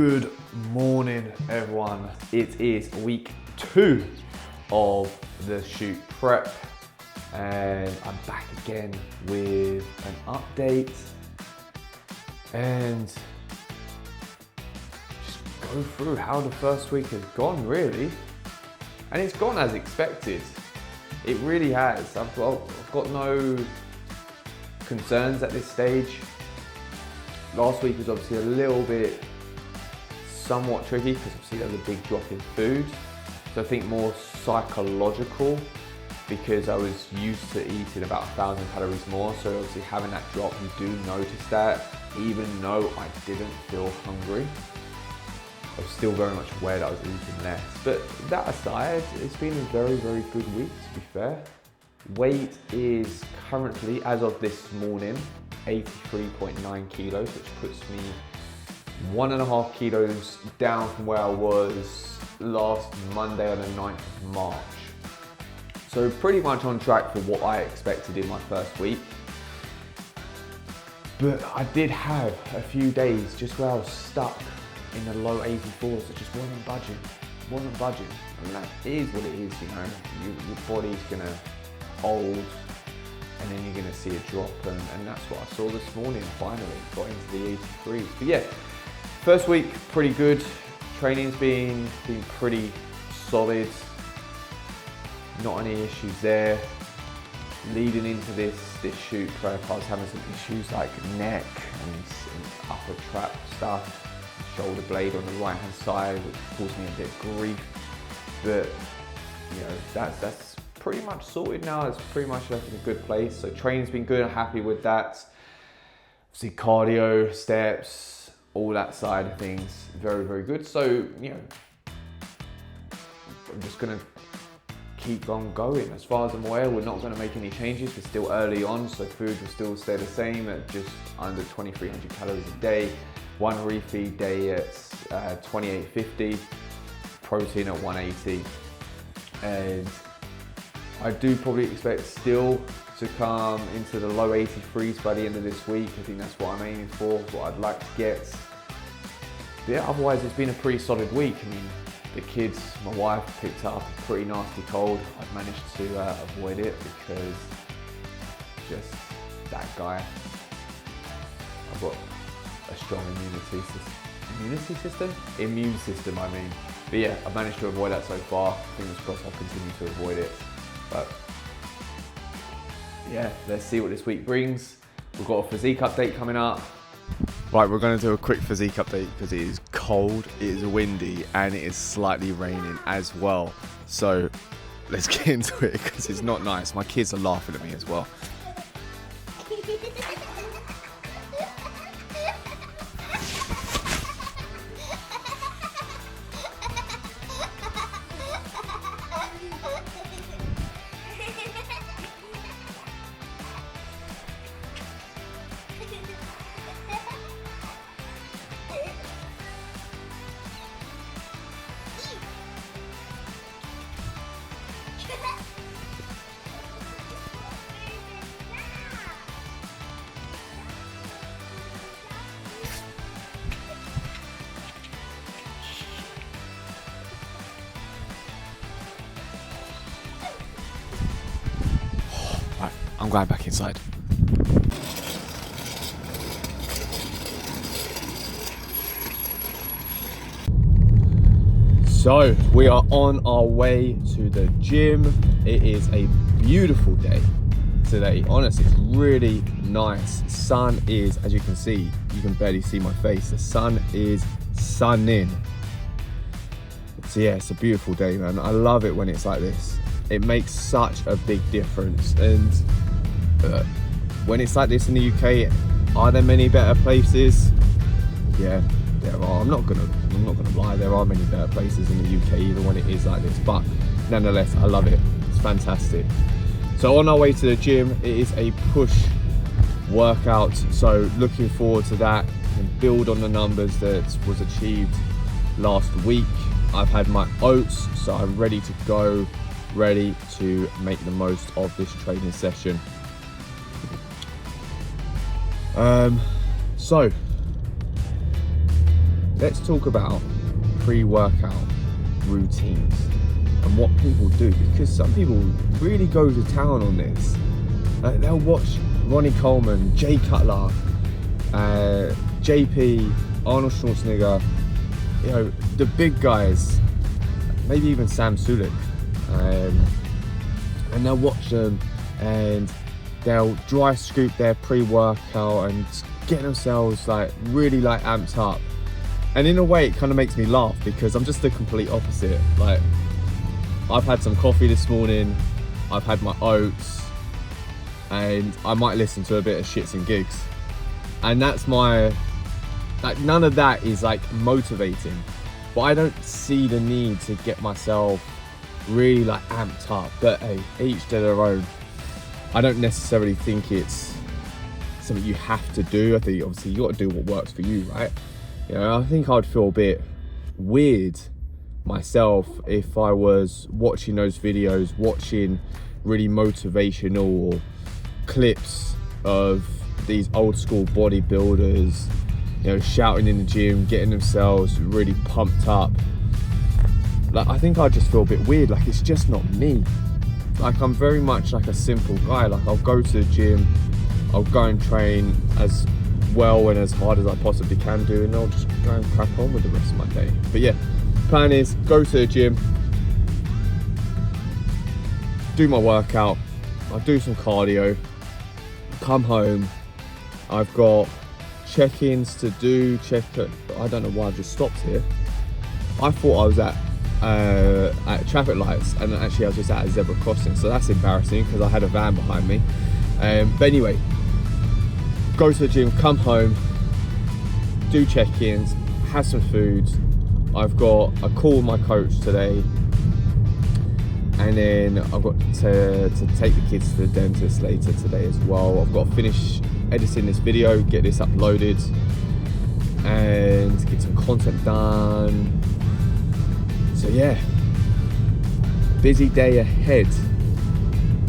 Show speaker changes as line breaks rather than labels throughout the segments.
Good morning, everyone. It is week 2 of the shoot prep, and I'm back again with an update and just go through how the first week has gone, really. And it's gone as expected. It really has. I've got no concerns at this stage. Last week was obviously a little bit somewhat tricky because obviously there was a big drop in food. So I think more psychological because I was used to eating about 1,000 calories more. So obviously having that drop, you do notice that. Even though I didn't feel hungry, I was still very much aware that I was eating less. But that aside, it's been a very, very good week, to be fair. Weight is currently, as of this morning, 83.9 kilos, which puts me 1.5 kilos down from where I was last Monday on the 9th of March. So pretty much on track for what I expected in my first week. But I did have a few days just where I was stuck in the low 84s that just wasn't budging. And that is what it is, you know. Your body's gonna hold and then you're gonna see a drop, and that's what I saw this morning. Finally got into the 83s. But yeah, first week pretty good. Training's been pretty solid. Not any issues there. Leading into this shoot prep, I was having some issues like neck and upper trap stuff, shoulder blade on the right hand side, which caused me a bit of grief. But you know, that's pretty much sorted now. It's pretty much left in a good place. So training's been good. I'm happy with that. Obviously cardio, steps, all that side of things, very, very good. So, you know, I'm just gonna keep on going. As far as I'm aware, we're not gonna make any changes. We're still early on, so food will still stay the same at just under 2,300 calories a day. One refeed day at 2850, protein at 180. And I do probably expect still to come into the low 83s by the end of this week. I think that's what I'm aiming for, what I'd like to get. But yeah, otherwise it's been a pretty solid week. I mean, the kids, my wife picked up a pretty nasty cold. I've managed to avoid it because just that guy. I've got a strong immune system, I mean. But yeah, I've managed to avoid that so far. Fingers crossed I'll continue to avoid it. But yeah, let's see what this week brings. We've got a physique update coming up.
Right, we're going to do a quick physique update because it is cold, it is windy, and it is slightly raining as well. So let's get into it because it's not nice. My kids are laughing at me as well. Right, I'm going back inside. So we are on our way to the gym. It is a beautiful day today. Honestly, it's really nice. Sun is, as you can see, you can barely see my face. The sun is sunning. So yeah, it's a beautiful day, man. I love it when it's like this. It makes such a big difference. And when it's like this in the UK, are there many better places? Yeah, there are. I'm not gonna lie, there are many better places in the UK even when it is like this, but nonetheless, I love it. It's fantastic. So on our way to the gym, it is a push workout, so looking forward to that and build on the numbers that was achieved last week. I've had my oats, so I'm ready to go, ready to make the most of this training session. So let's talk about pre-workout routines and what people do, because some people really go to town on this. They'll watch Ronnie Coleman, Jay Cutler, JP, Arnold Schwarzenegger, you know, the big guys, maybe even Sam Sulek, and they'll watch them and they'll dry scoop their pre-workout and get themselves like really like amped up. And in a way it kind of makes me laugh, because I'm just the complete opposite. Like, I've had some coffee this morning, I've had my oats, and I might listen to a bit of shits and gigs, and that's my, like, none of that is like motivating, but I don't see the need to get myself really like amped up. But hey, each to their own. I don't necessarily think it's something you have to do. I think obviously you got to do what works for you, right? You know, I think I'd feel a bit weird myself if I was watching those videos, watching really motivational clips of these old school bodybuilders, you know, shouting in the gym, getting themselves really pumped up. Like, I think I'd just feel a bit weird. Like, it's just not me. Like, I'm very much like a simple guy. Like, I'll go to the gym, I'll go and train as well and as hard as I possibly can do, and I'll just go and crack on with the rest of my day. But yeah, plan is go to the gym, do my workout, I'll do some cardio, come home, I've got check-ins to do, I don't know why I've just stopped here. I thought I was at traffic lights, and actually I was just at a zebra crossing, so that's embarrassing because I had a van behind me. But anyway, go to the gym, come home, do check-ins, have some food. I've got a call with my coach today, and then I've got to take the kids to the dentist later today as well. I've got to finish editing this video, get this uploaded, and get some content done. So yeah, busy day ahead,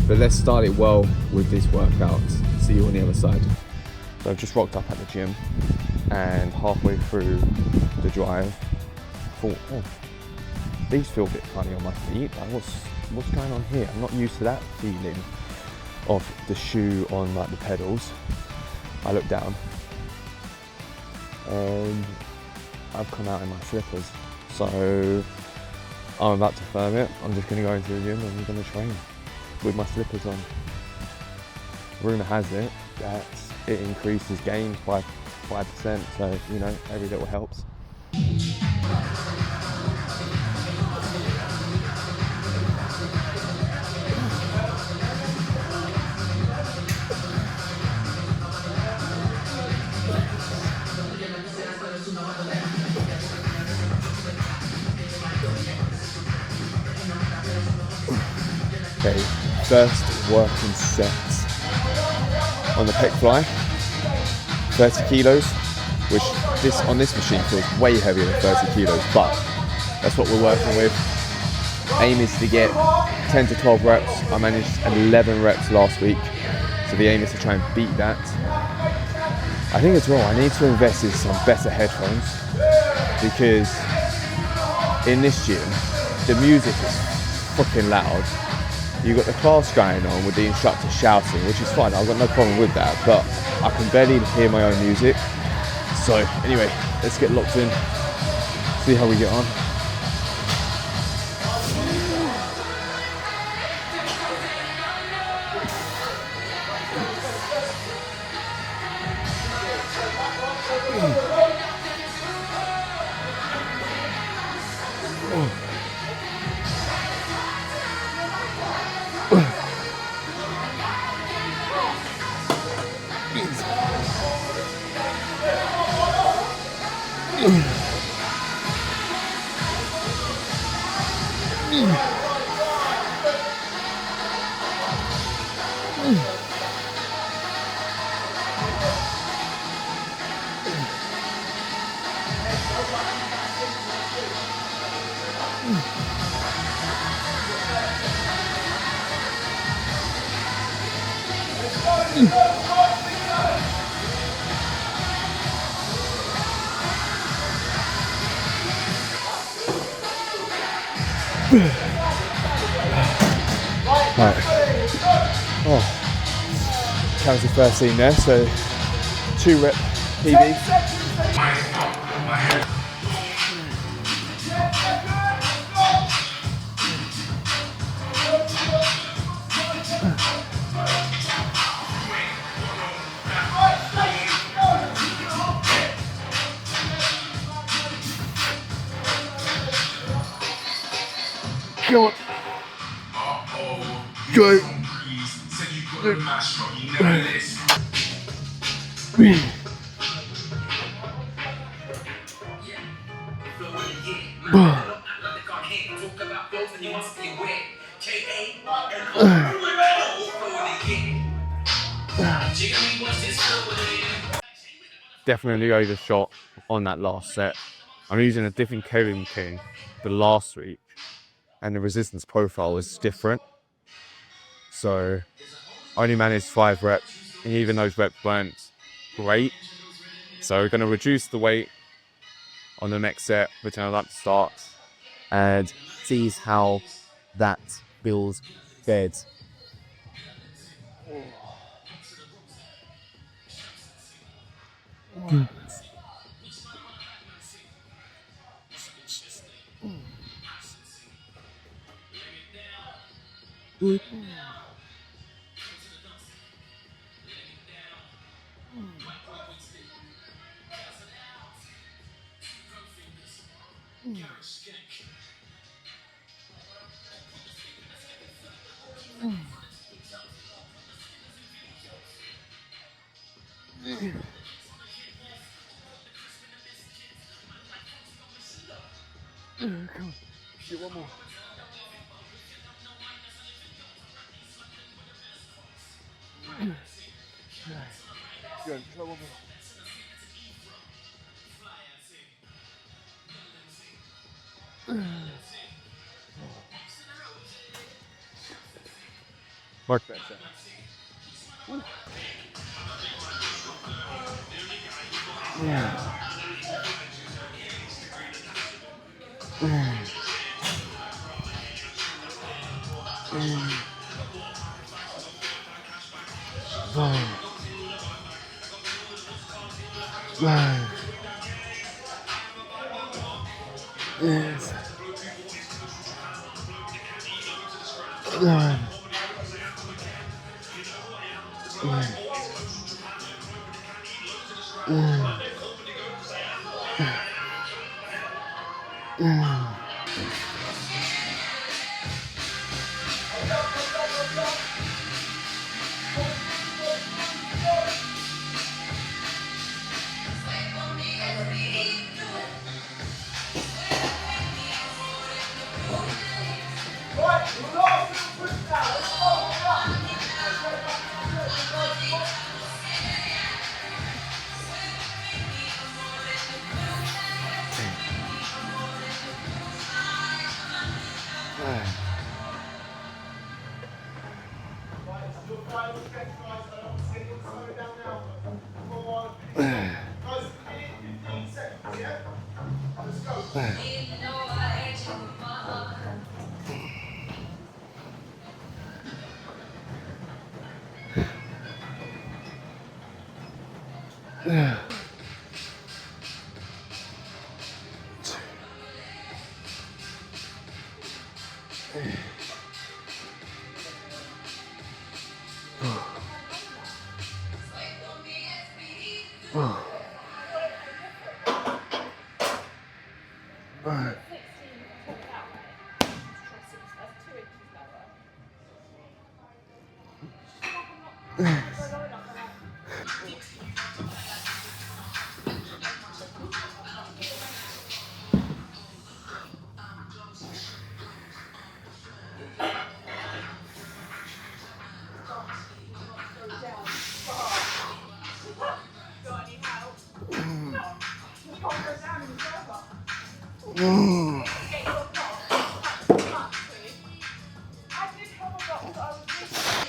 but let's start it well with this workout. See you on the other side. So I've just rocked up at the gym, and halfway through the drive, I thought, oh, these feel a bit funny on my feet. Like, what's going on here? I'm not used to that feeling of the shoe on like the pedals. I look down, and I've come out in my slippers. So I'm about to firm it. I'm just going to go into the gym and I'm going to train with my slippers on. Rumour has it that it increases gains by 5%, so you know, every little helps. Okay, first working set on the pec fly, 30 kilos, which on this machine feels way heavier than 30 kilos, but that's what we're working with. Aim is to get 10 to 12 reps. I managed 11 reps last week, so the aim is to try and beat that. I think as well, I need to invest in some better headphones, because in this gym, the music is fucking loud. You've got the class going on with the instructor shouting, which is fine, I've got no problem with that, but I can barely hear my own music. So anyway, let's get locked in, see how we get on. Right. Oh, that was the first scene there, so 2 rep PB. Go on. Go. Definitely overshot on that last set. I'm using a different Kevin King the last week, and the resistance profile is different. So I only managed 5 reps, and even those reps weren't great. So we're going to reduce the weight on the next set, which I'd like to start, and see how that feels bed. Come on, do 1 more. Good, try 1 more. Mark that set. Yeah. Yes.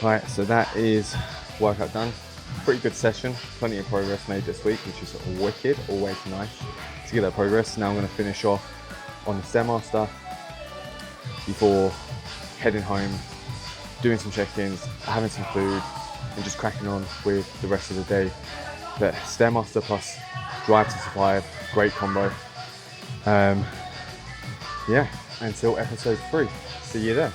Right, so that is workout done. Pretty good session, plenty of progress made this week, which is wicked, always nice to get that progress. Now I'm going to finish off on the Stairmaster, before heading home, doing some check-ins, having some food, and just cracking on with the rest of the day. But Stairmaster plus Drive to Survive, great combo. Yeah, until episode 3. See you there.